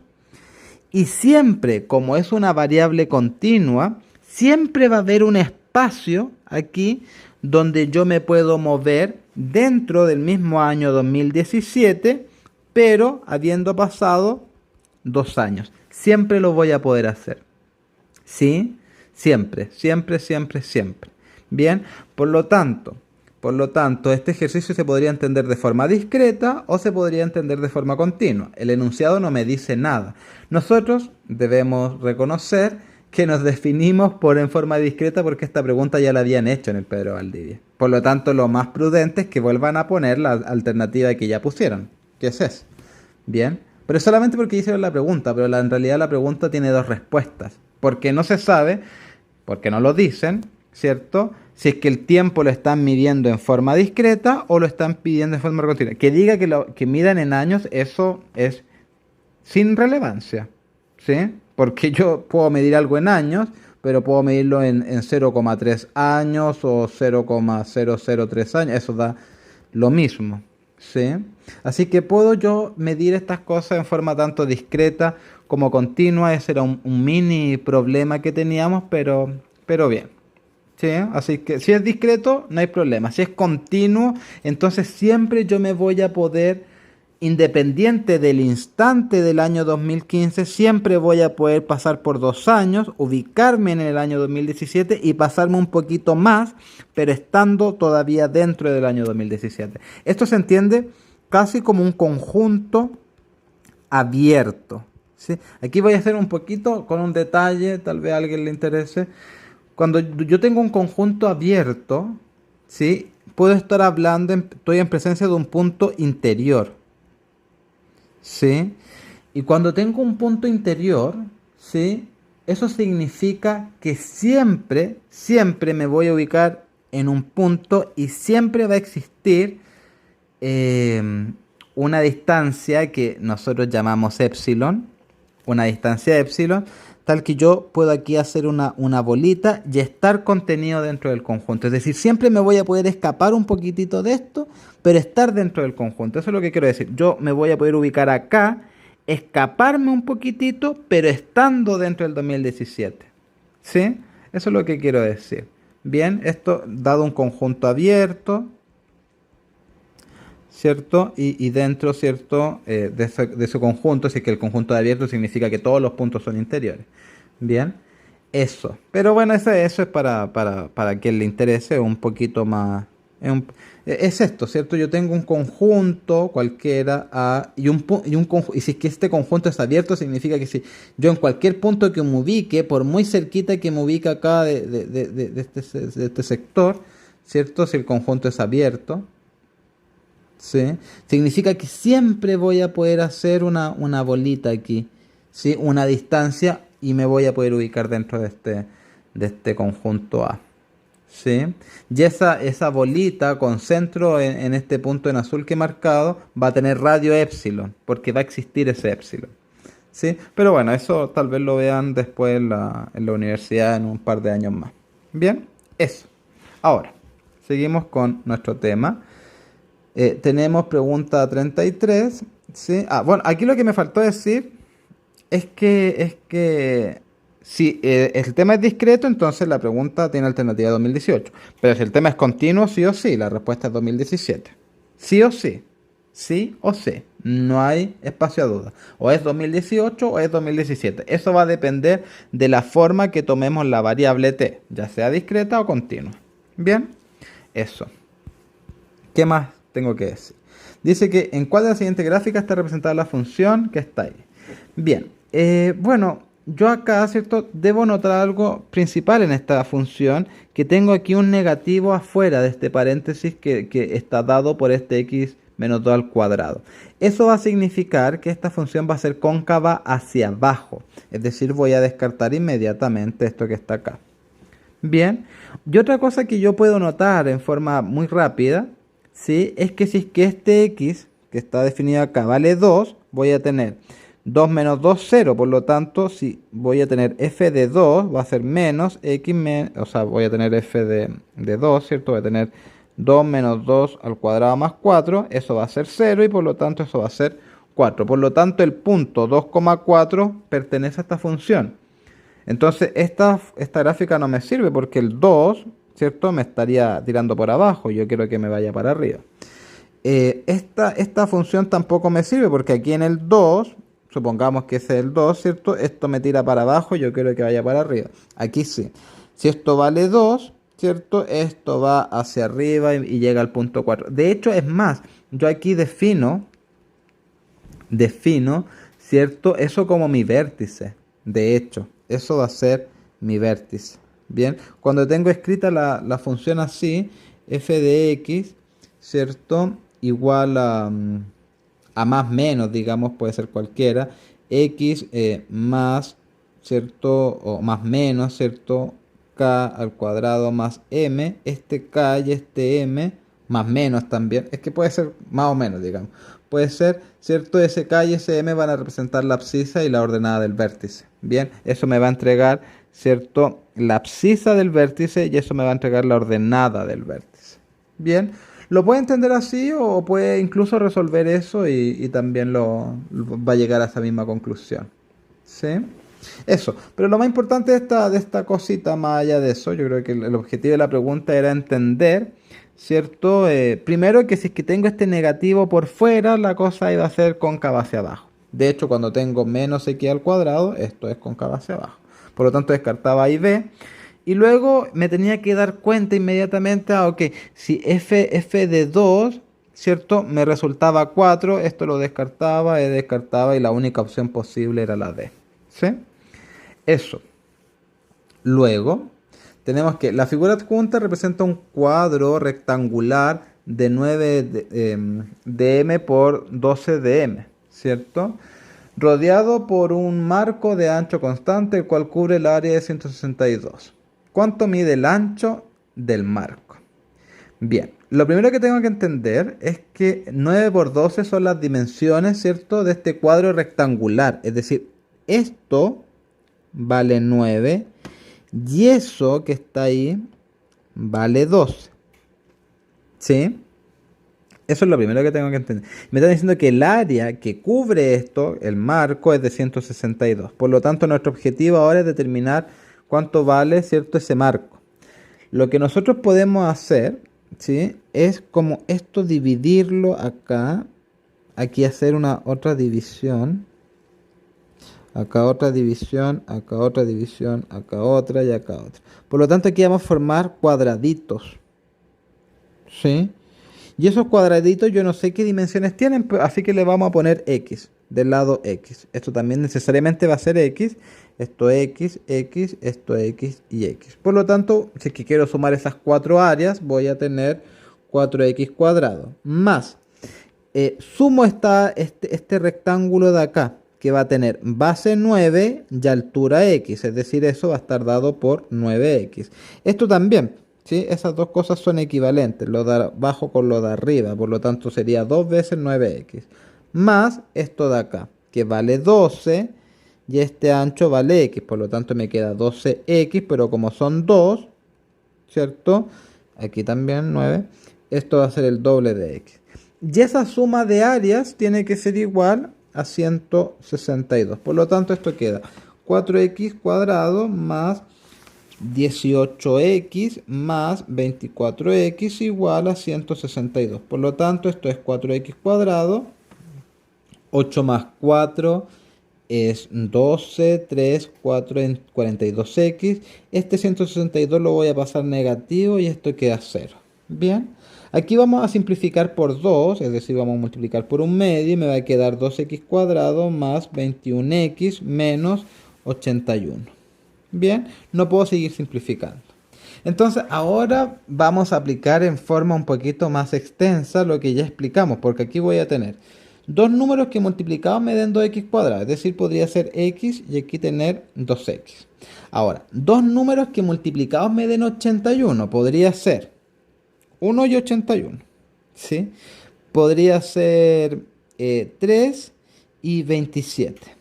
[SPEAKER 1] y siempre, como es una variable continua, siempre va a haber un espacio aquí donde yo me puedo mover dentro del mismo año 2017, pero habiendo pasado 2 años. Siempre lo voy a poder hacer. ¿Sí? Siempre, siempre, siempre, siempre. Bien, por lo tanto, este ejercicio se podría entender de forma discreta o se podría entender de forma continua. El enunciado no me dice nada. Nosotros debemos reconocer que nos definimos por en forma discreta porque esta pregunta ya la habían hecho en el Pedro Valdivia. Por lo tanto, lo más prudente es que vuelvan a poner la alternativa que ya pusieron, que es esa. Bien, pero es solamente porque hicieron la pregunta, pero en realidad la pregunta tiene 2 respuestas. Porque no se sabe, porque no lo dicen, ¿cierto?, si es que el tiempo lo están midiendo en forma discreta o lo están pidiendo en forma continua. Que diga que midan en años, eso es sin relevancia, ¿sí? Porque yo puedo medir algo en años, pero puedo medirlo en 0,3 años o 0,003 años, eso da lo mismo, ¿sí? Así que puedo yo medir estas cosas en forma tanto discreta como continua. Ese era un mini problema que teníamos, pero bien. ¿Sí? Así que si es discreto, no hay problema. Si es continuo, entonces siempre yo me voy a poder, independiente del instante del año 2015, siempre voy a poder pasar por 2 años, ubicarme en el año 2017 y pasarme un poquito más, pero estando todavía dentro del año 2017. Esto se entiende casi como un conjunto abierto. ¿Sí? Aquí voy a hacer un poquito con un detalle, tal vez a alguien le interese. Cuando yo tengo un conjunto abierto, ¿sí?, puedo estar hablando, estoy en presencia de un punto interior, ¿sí? Y cuando tengo un punto interior, ¿sí?, eso significa que siempre, siempre me voy a ubicar en un punto y siempre va a existir una distancia que nosotros llamamos epsilon, una distancia epsilon, tal que yo puedo aquí hacer una bolita y estar contenido dentro del conjunto. Es decir, siempre me voy a poder escapar un poquitito de esto, pero estar dentro del conjunto. Eso es lo que quiero decir. Yo me voy a poder ubicar acá, escaparme un poquitito, pero estando dentro del 2017. ¿Sí? Eso es lo que quiero decir. Bien, esto dado un conjunto abierto, ¿cierto? Y dentro, ¿cierto?, de ese conjunto, si es que el conjunto de abierto significa que todos los puntos son interiores. Bien, Eso. Pero bueno, eso es para quien le interese un poquito más. Es esto, ¿cierto? Yo tengo un conjunto cualquiera y si es que este conjunto es abierto, significa que si yo en cualquier punto que me ubique, por muy cerquita que me ubique acá de este sector, ¿cierto? Si el conjunto es abierto, ¿sí? Significa que siempre voy a poder hacer una bolita aquí, ¿sí? Una distancia y me voy a poder ubicar dentro de este conjunto A, ¿sí? Y esa bolita con centro en este punto en azul que he marcado va a tener radio epsilon, porque va a existir ese epsilon, ¿sí? Pero bueno, eso tal vez lo vean después en la universidad en un par de años más. Bien, eso. Ahora, seguimos con nuestro tema. Tenemos pregunta 33, ¿sí? Ah, bueno, aquí lo que me faltó decir es que si el tema es discreto, entonces la pregunta tiene alternativa 2018. Pero si el tema es continuo, sí o sí, la respuesta es 2017. Sí o sí. Sí o sí. No hay espacio a duda. O es 2018 o es 2017. Eso va a depender de la forma que tomemos la variable t, ya sea discreta o continua. Bien, eso. ¿Qué más tengo que decir? Dice que en cuál de la siguiente gráfica está representada la función que está ahí. Bien, bueno, yo acá, ¿cierto? Debo notar algo principal en esta función, que tengo aquí un negativo afuera de este paréntesis que está dado por este x menos 2 al cuadrado. Eso va a significar que esta función va a ser cóncava hacia abajo, es decir, voy a descartar inmediatamente esto que está acá. Bien, y otra cosa que yo puedo notar en forma muy rápida, ¿sí? Es que si es que este x, que está definido acá, vale 2, voy a tener 2 menos 2, 0. Por lo tanto, si voy a tener f de 2, va a ser menos x, o sea, voy a tener f de 2, ¿cierto? Voy a tener 2 menos 2 al cuadrado más 4, eso va a ser 0 y por lo tanto eso va a ser 4. Por lo tanto, el punto 2,4 pertenece a esta función. Entonces, esta gráfica no me sirve porque el 2, ¿cierto? Me estaría tirando por abajo. Yo quiero que me vaya para arriba. Esta función tampoco me sirve porque aquí en el 2, supongamos que ese es el 2, ¿cierto? Esto me tira para abajo, yo quiero que vaya para arriba. Aquí sí. Si esto vale 2, ¿cierto? Esto va hacia arriba y llega al punto 4. De hecho, es más, yo aquí defino, ¿cierto? Eso como mi vértice. De hecho, eso va a ser mi vértice. Bien, cuando tengo escrita la función así, f de x, ¿cierto? Igual a más menos, digamos, puede ser cualquiera, x más, ¿cierto? O más menos, ¿cierto? K al cuadrado más m, este k y este m, más menos también, es que puede ser más o menos, digamos. Puede ser, ¿cierto? Ese K y ese M van a representar la abscisa y la ordenada del vértice. Bien, eso me va a entregar, ¿cierto? La abscisa del vértice y eso me va a entregar la ordenada del vértice. Bien, lo puede entender así o puede incluso resolver eso y también va a llegar a esa misma conclusión. ¿Sí? Eso, pero lo más importante de esta cosita, más allá de eso, yo creo que el objetivo de la pregunta era entender, ¿cierto? Primero que si es que tengo este negativo por fuera, la cosa iba a ser cóncava hacia abajo. De hecho, cuando tengo menos x al cuadrado, esto es cóncava hacia abajo. Por lo tanto, descartaba A y B. Y luego me tenía que dar cuenta inmediatamente, ok, si f de 2, ¿cierto? Me resultaba 4, esto lo descartaba, descartaba y la única opción posible era la D. ¿Sí? Eso. Luego, tenemos que la figura adjunta representa un cuadro rectangular de 9 dm por 12 dm, ¿cierto? Rodeado por un marco de ancho constante, el cual cubre el área de 162. ¿Cuánto mide el ancho del marco? Bien, lo primero que tengo que entender es que 9 por 12 son las dimensiones, ¿cierto?, de este cuadro rectangular. Es decir, esto vale 9 y eso que está ahí vale 12. ¿Sí? Eso es lo primero que tengo que entender. Me están diciendo que el área que cubre esto, el marco, es de 162. Por lo tanto, nuestro objetivo ahora es determinar cuánto vale, ¿cierto?, ese marco. Lo que nosotros podemos hacer, ¿sí?, es como esto dividirlo acá. Aquí hacer una otra división. acá otra división, acá otra división, acá otra y acá otra. Por lo tanto, aquí vamos a formar cuadraditos, ¿sí? Y esos cuadraditos yo no sé qué dimensiones tienen, así que le vamos a poner X, del lado X. Esto también necesariamente va a ser X, esto X, X, esto X y X. Por lo tanto, si es que quiero sumar esas cuatro áreas, voy a tener 4X cuadrado, más, sumo este rectángulo de acá, que va a tener base 9 y altura X, es decir, eso va a estar dado por 9X. Esto también. ¿Sí? Esas dos cosas son equivalentes, lo de abajo con lo de arriba, por lo tanto sería 2 veces 9X, más esto de acá, que vale 12, y este ancho vale X, por lo tanto me queda 12X, pero como son 2, ¿cierto? Aquí también 9, esto va a ser el doble de X. Y esa suma de áreas tiene que ser igual a 162, por lo tanto esto queda 4X cuadrado más 18X más 24X igual a 162. Por lo tanto, esto es 4X cuadrado. 8 más 4 es 12, 3, 4 en 42X. Este 162 lo voy a pasar negativo y esto queda 0. Bien. Aquí vamos a simplificar por 2, es decir, vamos a multiplicar por un medio y me va a quedar 2X cuadrado más 21X menos 81. Bien, no puedo seguir simplificando. Entonces ahora vamos a aplicar en forma un poquito más extensa lo que ya explicamos, porque aquí voy a tener dos números que multiplicados me den 2x cuadrado, es decir, podría ser x y aquí tener 2x. Ahora, dos números que multiplicados me den 81, podría ser 1 y 81, ¿sí? Podría ser 3 y 27.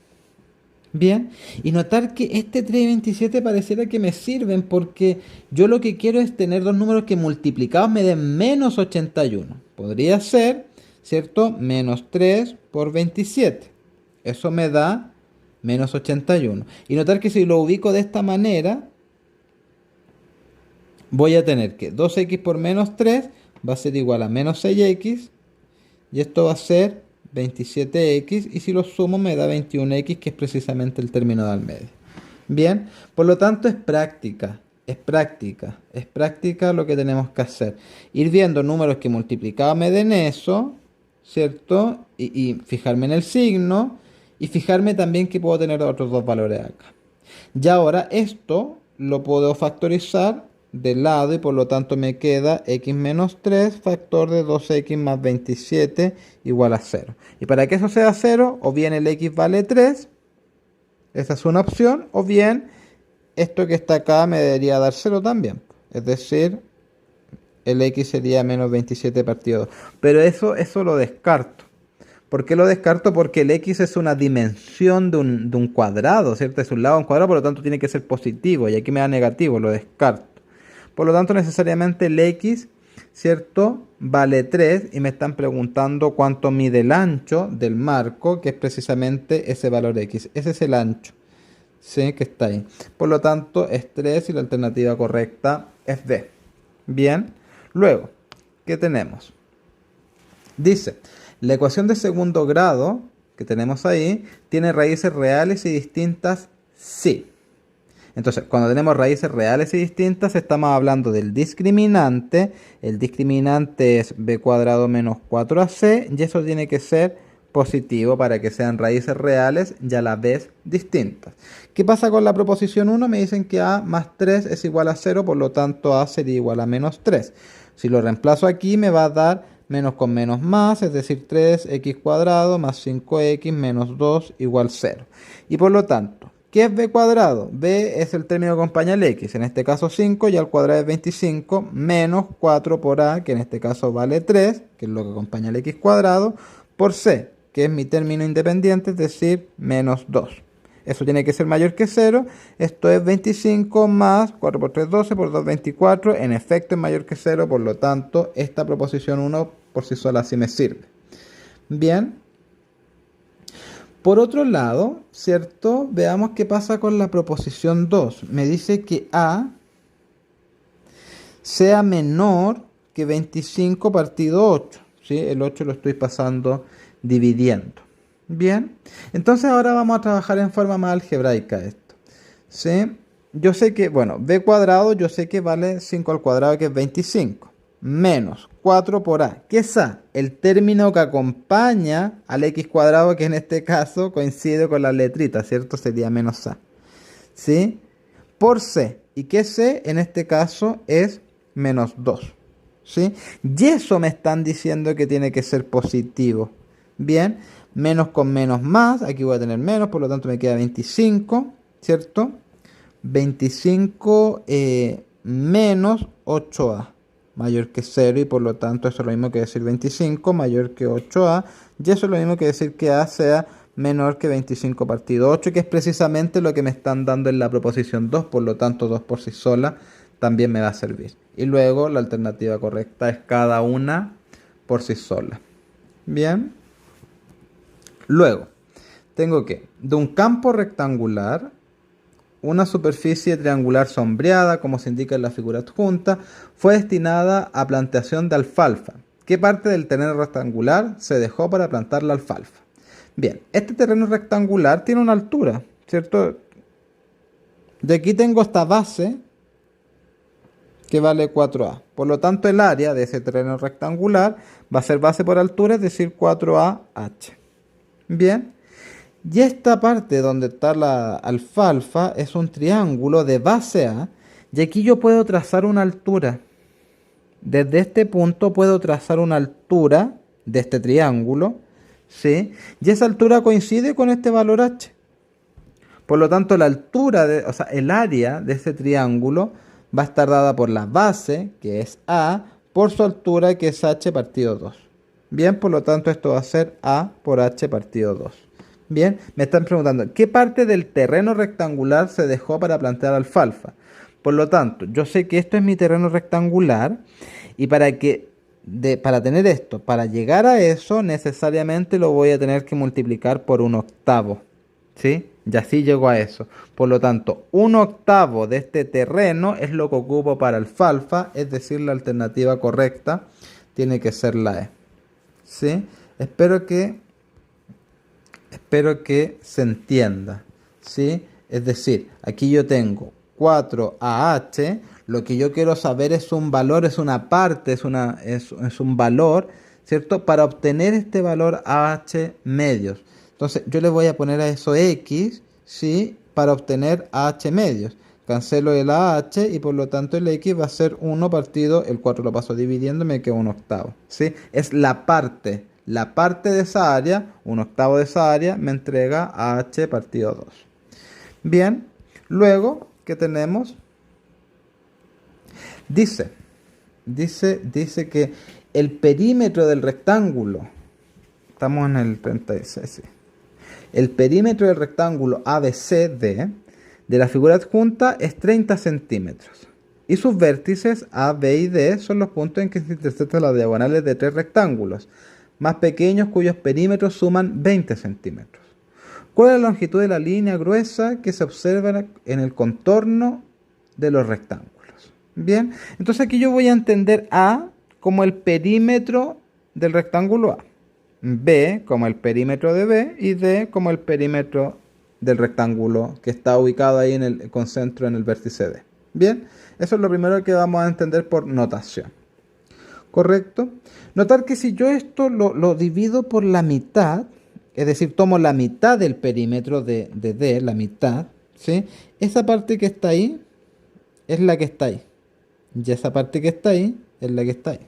[SPEAKER 1] Bien, y notar que este 3 y 27 pareciera que me sirven porque yo lo que quiero es tener dos números que multiplicados me den menos 81. Podría ser, ¿cierto? Menos 3 por 27. Eso me da menos 81. Y notar que si lo ubico de esta manera, voy a tener que 2x por menos 3 va a ser igual a menos 6x. Y esto va a ser 27x y si lo sumo me da 21x, que es precisamente el término del medio. Bien, por lo tanto es práctica, es práctica, es práctica lo que tenemos que hacer. Ir viendo números que multiplicados me den eso, ¿cierto? Y fijarme en el signo y fijarme también que puedo tener otros dos valores acá. Y ahora esto lo puedo factorizar de lado y por lo tanto me queda x menos 3 factor de 2x más 27 igual a 0. Y para que eso sea 0, o bien el x vale 3, esa es una opción, o bien esto que está acá me debería dar 0 también. Es decir, el x sería menos 27 partido 2. Pero eso lo descarto. ¿Por qué lo descarto? Porque el x es una dimensión de un cuadrado, ¿cierto? Es un lado de un cuadrado, por lo tanto tiene que ser positivo. Y aquí me da negativo, lo descarto. Por lo tanto, necesariamente el x, ¿cierto? Vale 3 y me están preguntando cuánto mide el ancho del marco, que es precisamente ese valor x. Ese es el ancho, ¿sí? Que está ahí. Por lo tanto, es 3 y la alternativa correcta es D. Bien. Luego, ¿qué tenemos? Dice, la ecuación de segundo grado que tenemos ahí tiene raíces reales y distintas, sí. Entonces, cuando tenemos raíces reales y distintas, estamos hablando del discriminante. El discriminante es b cuadrado menos 4ac y eso tiene que ser positivo para que sean raíces reales y a la vez distintas. ¿Qué pasa con la proposición 1? Me dicen que a más 3 es igual a 0, por lo tanto a sería igual a menos 3. Si lo reemplazo aquí me va a dar menos con menos más, es decir, 3x cuadrado más 5x menos 2 igual 0. Y por lo tanto, ¿qué es b cuadrado? B es el término que acompaña al x, en este caso 5, y al cuadrado es 25, menos 4 por a, que en este caso vale 3, que es lo que acompaña al x cuadrado, por c, que es mi término independiente, es decir, menos 2. Eso tiene que ser mayor que 0. Esto es 25 más 4 por 3, 12, por 2, 24. En efecto es mayor que 0, por lo tanto, esta proposición 1 por sí sola sí me sirve. Bien. Por otro lado, ¿cierto? Veamos qué pasa con la proposición 2. Me dice que A sea menor que 25 partido 8. ¿Sí? El 8 lo estoy pasando dividiendo. Bien, entonces ahora vamos a trabajar en forma más algebraica esto. ¿Sí? Yo sé que, bueno, b cuadrado yo sé que vale 5 al cuadrado, que es 25, menos 4 por a. ¿Qué es a? El término que acompaña al x cuadrado, que en este caso coincide con la letrita, ¿cierto? Sería menos a. ¿Sí? Por c. ¿Y qué c? En este caso es menos 2. ¿Sí? Y eso me están diciendo que tiene que ser positivo. Bien, menos con menos más, aquí voy a tener menos, por lo tanto me queda 25, ¿cierto? 25 menos 8a, mayor que 0, y por lo tanto eso es lo mismo que decir 25 mayor que 8a, y eso es lo mismo que decir que a sea menor que 25 partido 8, que es precisamente lo que me están dando en la proposición 2, por lo tanto 2 por sí sola también me va a servir. Y luego la alternativa correcta es cada una por sí sola. Bien. Luego, tengo que, de un campo rectangular, una superficie triangular sombreada, como se indica en la figura adjunta, fue destinada a plantación de alfalfa. ¿Qué parte del terreno rectangular se dejó para plantar la alfalfa? Bien, este terreno rectangular tiene una altura, ¿cierto? De aquí tengo esta base que vale 4a. Por lo tanto, el área de ese terreno rectangular va a ser base por altura, es decir, 4AH. Bien. Y esta parte donde está la alfalfa es un triángulo de base A. Y aquí yo puedo trazar una altura. Desde este punto puedo trazar una altura de este triángulo. ¿Sí? Y esa altura coincide con este valor h. Por lo tanto, la altura, o sea, el área de ese triángulo va a estar dada por la base, que es A, por su altura, que es h partido 2. Bien, por lo tanto, esto va a ser A por h partido 2. Bien, me están preguntando, ¿qué parte del terreno rectangular se dejó para plantar alfalfa? Por lo tanto, yo sé que esto es mi terreno rectangular, y para tener esto, para llegar a eso, necesariamente lo voy a tener que multiplicar por 1/8. ¿Sí? Y así llego a eso. Por lo tanto, 1/8 de este terreno es lo que ocupo para alfalfa, es decir, la alternativa correcta tiene que ser la E. ¿Sí? Espero que se entienda. ¿Sí? Es decir, aquí yo tengo 4AH, lo que yo quiero saber es un valor, es una parte, es un valor, ¿cierto? Para obtener este valor AH medios. Entonces yo le voy a poner a eso X, ¿sí? Para obtener AH medios. Cancelo el AH y por lo tanto el X va a ser 1 partido, el 4 lo paso dividiendo y me queda 1/8. ¿Sí? Es la parte de esa área, 1/8 de esa área me entrega AH partido 2. Bien, luego, ¿qué tenemos? Dice que el perímetro del rectángulo, estamos en el 36, sí. El perímetro del rectángulo ABCD de la figura adjunta es 30 centímetros. Y sus vértices A, B y D son los puntos en que se intersectan las diagonales de 3 rectángulos más pequeños cuyos perímetros suman 20 centímetros. ¿Cuál es la longitud de la línea gruesa que se observa en el contorno de los rectángulos? Bien, entonces aquí yo voy a entender A como el perímetro del rectángulo A, B como el perímetro de B y D como el perímetro del rectángulo que está ubicado ahí en el concentro en el vértice D. Bien, eso es lo primero que vamos a entender por notación. ¿Correcto? Notar que si yo esto lo divido por la mitad, es decir, tomo la mitad del perímetro de D, la mitad, ¿sí? Esa parte que está ahí es la que está ahí. Y esa parte que está ahí es la que está ahí.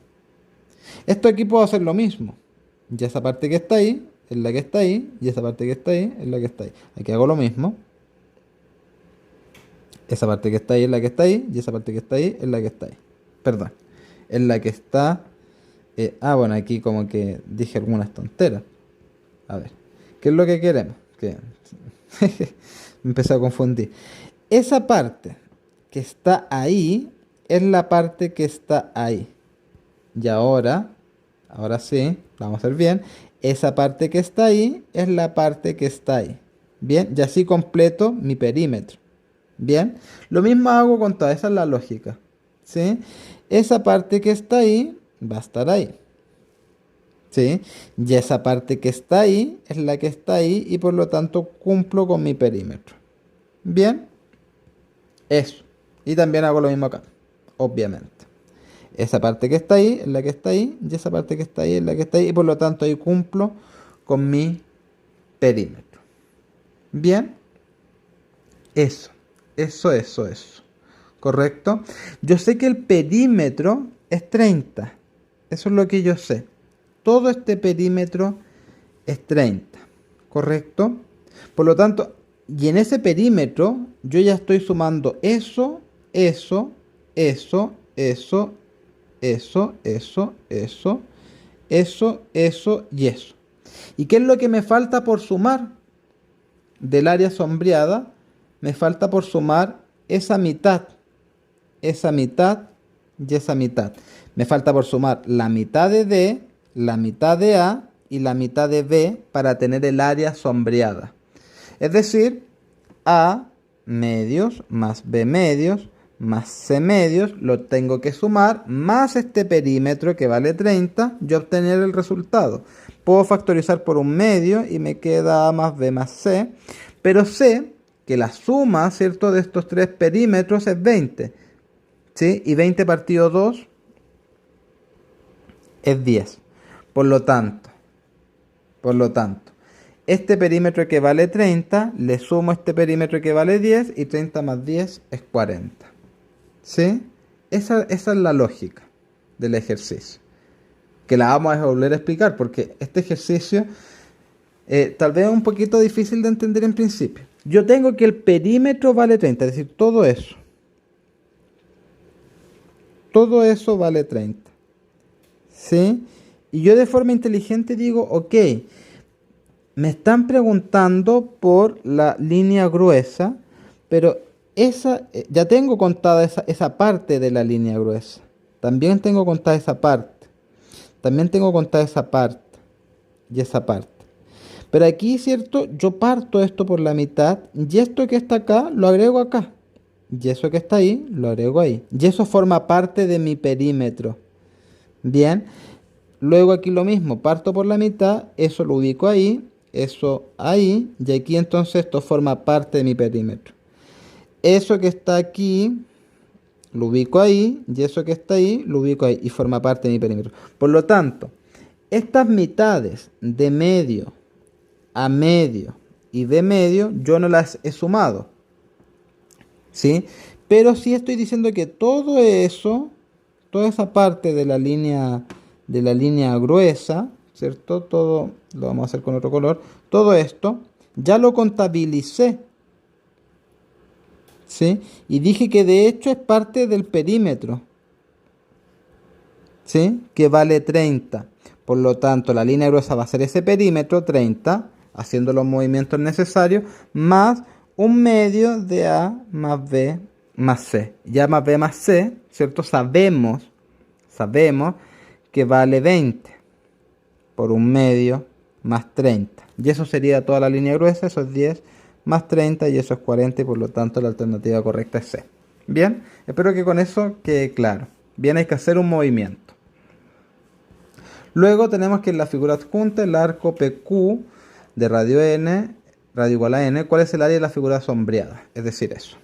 [SPEAKER 1] Esto aquí puedo hacer lo mismo. Y esa parte que está ahí es la que está ahí. Y esa parte que está ahí es la que está ahí. Aquí hago lo mismo. Esa parte que está ahí es la que está ahí. Y esa parte que está ahí es la que está ahí. Perdón. Es la que está... bueno, aquí como que dije algunas tonteras. A ver. ¿Qué es lo que queremos? Que me empecé a confundir. Esa parte que está ahí es la parte que está ahí. Y ahora sí, vamos a hacer bien. Esa parte que está ahí es la parte que está ahí. Bien, y así completo mi perímetro. Bien, lo mismo hago con toda, esa es la lógica. ¿Sí? Esa parte que está ahí va a estar ahí. ¿sí? Y esa parte que está ahí es la que está ahí y por lo tanto cumplo con mi perímetro. Bien, eso. Y también hago lo mismo acá, obviamente. Esa parte que está ahí es la que está ahí y esa parte que está ahí es la que está ahí y por lo tanto ahí cumplo con mi perímetro. Bien, eso, eso. ¿Correcto? Yo sé que el perímetro es 30. Eso es lo que yo sé. Todo este perímetro es 30. ¿Correcto? Por lo tanto, y en ese perímetro yo ya estoy sumando eso, eso, eso, eso, eso, eso, eso, eso y eso. ¿Y qué es lo que me falta por sumar? Del área sombreada, me falta por sumar esa mitad y esa mitad. Me falta por sumar la mitad de D, la mitad de A y la mitad de B para tener el área sombreada. Es decir, A medios más B medios más C medios lo tengo que sumar más este perímetro que vale 30 y obtener el resultado. Puedo factorizar por un medio y me queda A más B más C, pero sé que la suma, ¿cierto?, de estos tres perímetros es 20, ¿sí? Y 20 partido 2 es 10. Por lo tanto, por lo tanto, este perímetro que vale 30, le sumo este perímetro que vale 10 y 30 más 10 es 40. ¿Sí? Esa es la lógica del ejercicio. Que la vamos a volver a explicar porque este ejercicio tal vez es un poquito difícil de entender en principio. Yo tengo que el perímetro vale 30, es decir, todo eso. Todo eso vale 30. ¿Sí? Y yo de forma inteligente digo, ok, me están preguntando por la línea gruesa, pero esa, ya tengo contada esa parte de la línea gruesa. También tengo contada esa parte. También tengo contada esa parte y esa parte. Pero aquí, ¿cierto? Yo parto esto por la mitad y esto que está acá lo agrego acá. Y eso que está ahí lo agrego ahí. Y eso forma parte de mi perímetro. Bien. Luego aquí lo mismo, parto por la mitad, eso lo ubico ahí, eso ahí, y aquí entonces esto forma parte de mi perímetro. Eso que está aquí, lo ubico ahí, y eso que está ahí, lo ubico ahí, y forma parte de mi perímetro. Por lo tanto, estas mitades de medio a medio y de medio, yo no las he sumado, ¿sí? Pero sí estoy diciendo que todo eso, toda esa parte de la línea gruesa, ¿cierto? Todo lo vamos a hacer con otro color. Todo esto ya lo contabilicé, ¿sí? Y dije que de hecho es parte del perímetro, ¿sí? Que vale 30. Por lo tanto, la línea gruesa va a ser ese perímetro, 30, haciendo los movimientos necesarios, más un medio de A más B más C. Ya más B más C, ¿cierto? Sabemos que vale 20 por un medio más 30. Y eso sería toda la línea gruesa, eso es 10 más 30 y eso es 40 y por lo tanto la alternativa correcta es C. Bien, espero que con eso quede claro. Bien, hay que hacer un movimiento. Luego tenemos que en la figura adjunta el arco PQ de radio n, radio igual a n, ¿cuál es el área de la figura sombreada? Es decir, eso.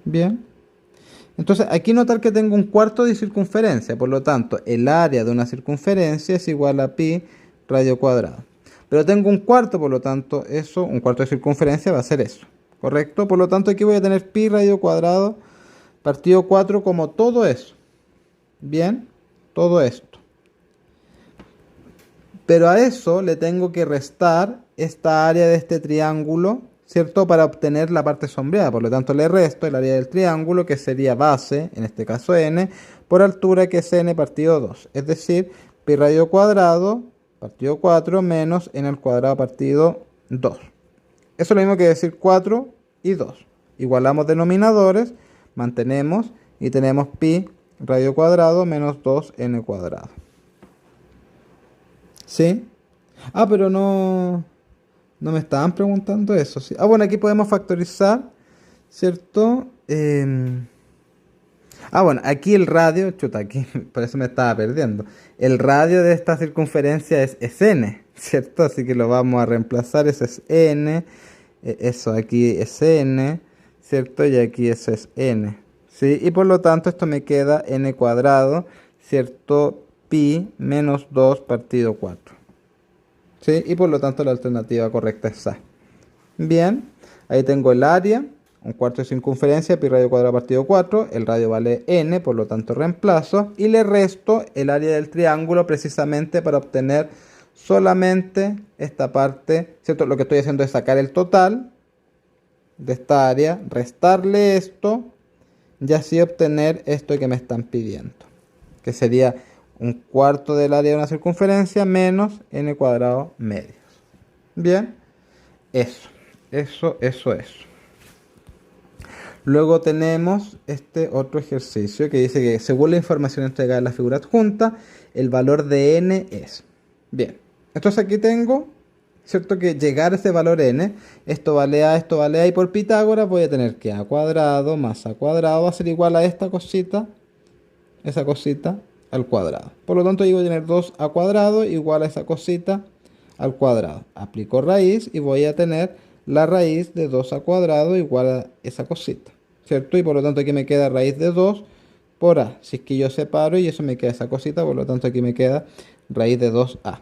[SPEAKER 1] Bien. Entonces aquí notar que tengo un cuarto de circunferencia, por lo tanto el área de una circunferencia es igual a pi radio cuadrado. Pero tengo un cuarto, por lo tanto eso, un cuarto de circunferencia va a ser eso, ¿correcto? Por lo tanto aquí voy a tener pi radio cuadrado partido 4 como todo eso. Bien, todo esto. Pero a eso le tengo que restar esta área de este triángulo, ¿cierto? Para obtener la parte sombreada. Por lo tanto, le resto el área del triángulo, que sería base, en este caso n, por altura, que es n partido 2. Es decir, pi radio cuadrado partido 4 menos n al cuadrado partido 2. Eso es lo mismo que decir 4 y 2. Igualamos denominadores, mantenemos y tenemos pi radio cuadrado menos 2n cuadrado. ¿Sí? Ah, pero no me estaban preguntando eso. ¿Sí? Ah, bueno, aquí podemos factorizar, ¿cierto? Bueno, aquí el radio, chuta, aquí, por eso me estaba perdiendo. El radio de esta circunferencia es n, ¿cierto? Así que lo vamos a reemplazar, eso es n, eso aquí es n, ¿cierto? Y aquí eso es n, ¿sí? Y por lo tanto esto me queda n cuadrado, ¿cierto? Pi menos 2 partido 4, ¿sí? Y por lo tanto la alternativa correcta es A. Bien, ahí tengo el área. Un cuarto de circunferencia, pi radio cuadrado partido 4, el radio vale n, por lo tanto reemplazo, y le resto el área del triángulo precisamente para obtener solamente esta parte, ¿cierto? Lo que estoy haciendo es sacar el total de esta área, restarle esto, y así obtener esto que me están pidiendo, que sería un cuarto del área de una circunferencia menos n cuadrado medios. Bien, eso. Luego tenemos este otro ejercicio que dice que según la información entregada en la figura adjunta, el valor de n es. Bien, entonces aquí tengo, ¿cierto? Que llegar a ese valor n, esto vale a, y por Pitágoras voy a tener que a cuadrado más a cuadrado va a ser igual a esta cosita, esa cosita al cuadrado. Por lo tanto, yo voy a tener 2a cuadrado igual a esa cosita al cuadrado. Aplico raíz y voy a tener la raíz de 2a cuadrado igual a esa cosita, ¿cierto? Y por lo tanto aquí me queda raíz de 2 por a. Si es que yo separo y eso me queda esa cosita, por lo tanto aquí me queda raíz de 2a.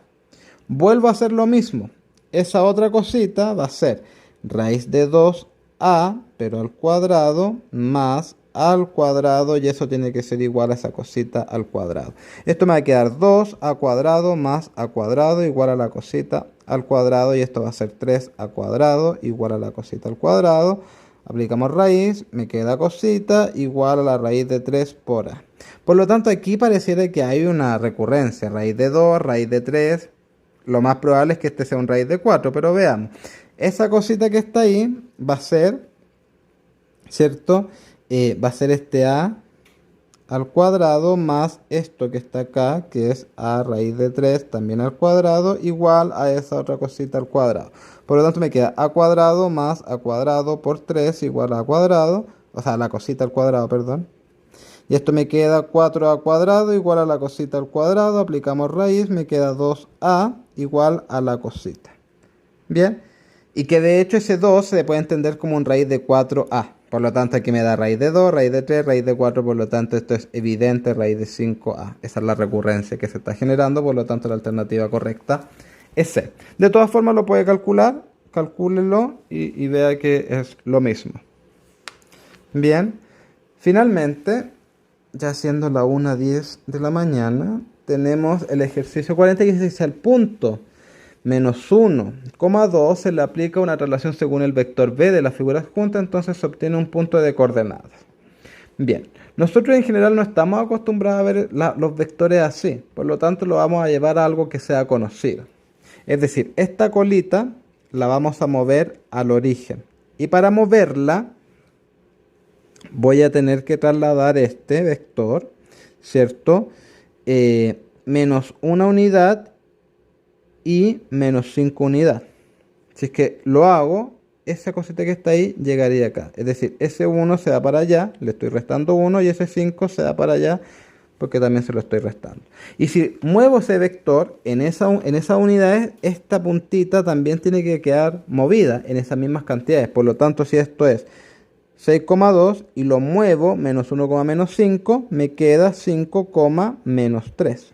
[SPEAKER 1] Vuelvo a hacer lo mismo. Esa otra cosita va a ser raíz de 2a, pero al cuadrado, más a al cuadrado, y eso tiene que ser igual a esa cosita al cuadrado. Esto me va a quedar 2a cuadrado más a cuadrado igual a la cosita al cuadrado, y esto va a ser 3a cuadrado igual a la cosita al cuadrado. Aplicamos raíz, me queda cosita igual a la raíz de 3 por a. Por lo tanto, aquí pareciera que hay una recurrencia, raíz de 2, raíz de 3. Lo más probable es que este sea un raíz de 4, pero veamos. Esa cosita que está ahí va a ser, ¿cierto? Va a ser este a al cuadrado más esto que está acá, que es a raíz de 3 también al cuadrado, igual a esa otra cosita al cuadrado. Por lo tanto me queda a cuadrado más a cuadrado por 3 igual a cuadrado, o sea, la cosita al cuadrado, perdón. Y esto me queda 4a cuadrado igual a la cosita al cuadrado, aplicamos raíz, me queda 2a igual a la cosita. Bien, y que de hecho ese 2 se puede entender como un raíz de 4a. Por lo tanto, aquí me da raíz de 2, raíz de 3, raíz de 4, por lo tanto esto es evidente, raíz de 5a. Esa es la recurrencia que se está generando, por lo tanto la alternativa correcta es C. De todas formas lo puede calcular, calcúlelo y vea que es lo mismo. Bien, finalmente, ya siendo la 1:10 de la mañana, tenemos el ejercicio 40 que dice al punto menos 1,2 se le aplica una relación según el vector b de la figura adjunta, entonces se obtiene un punto de coordenadas. Bien, nosotros en general no estamos acostumbrados a ver los vectores así, por lo tanto lo vamos a llevar a algo que sea conocido. Es decir, esta colita la vamos a mover al origen, y para moverla voy a tener que trasladar este vector, ¿cierto? Menos una unidad y menos 5 unidades. Si es que lo hago, esa cosita que está ahí llegaría acá. Es decir, ese 1 se va para allá, le estoy restando 1, y ese 5 se va para allá porque también se lo estoy restando. Y si muevo ese vector en esas unidades, esta puntita también tiene que quedar movida en esas mismas cantidades. Por lo tanto, si esto es 6,2 y lo muevo menos 1, menos 5, me queda 5, menos 3.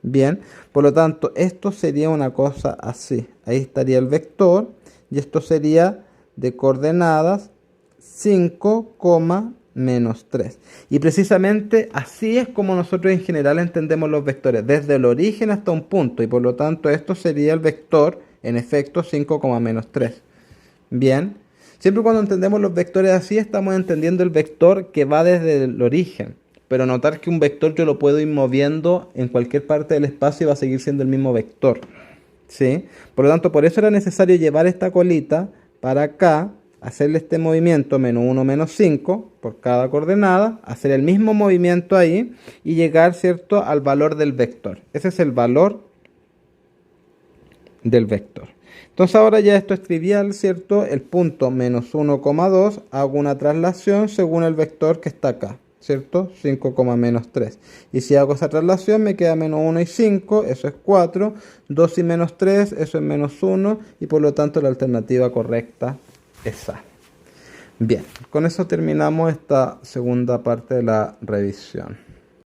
[SPEAKER 1] Bien, por lo tanto, esto sería una cosa así. Ahí estaría el vector y esto sería de coordenadas 5, menos 3. Y precisamente así es como nosotros en general entendemos los vectores, desde el origen hasta un punto. Y por lo tanto, esto sería el vector, en efecto, 5, menos 3. Bien, siempre cuando entendemos los vectores así, estamos entendiendo el vector que va desde el origen. Pero notar que un vector yo lo puedo ir moviendo en cualquier parte del espacio y va a seguir siendo el mismo vector, ¿sí? Por lo tanto, por eso era necesario llevar esta colita para acá, hacerle este movimiento menos 1, menos 5 por cada coordenada, hacer el mismo movimiento ahí y llegar, ¿cierto?, al valor del vector. Ese es el valor del vector. Entonces ahora ya esto es trivial, ¿cierto? El punto menos 1,2, hago una traslación según el vector que está acá. ¿cierto? 5, menos 3. Y si hago esa traslación me queda menos 1 y 5, eso es 4. 2 y menos 3, eso es menos 1. Y por lo tanto la alternativa correcta es A. Bien, con eso terminamos esta segunda parte de la revisión.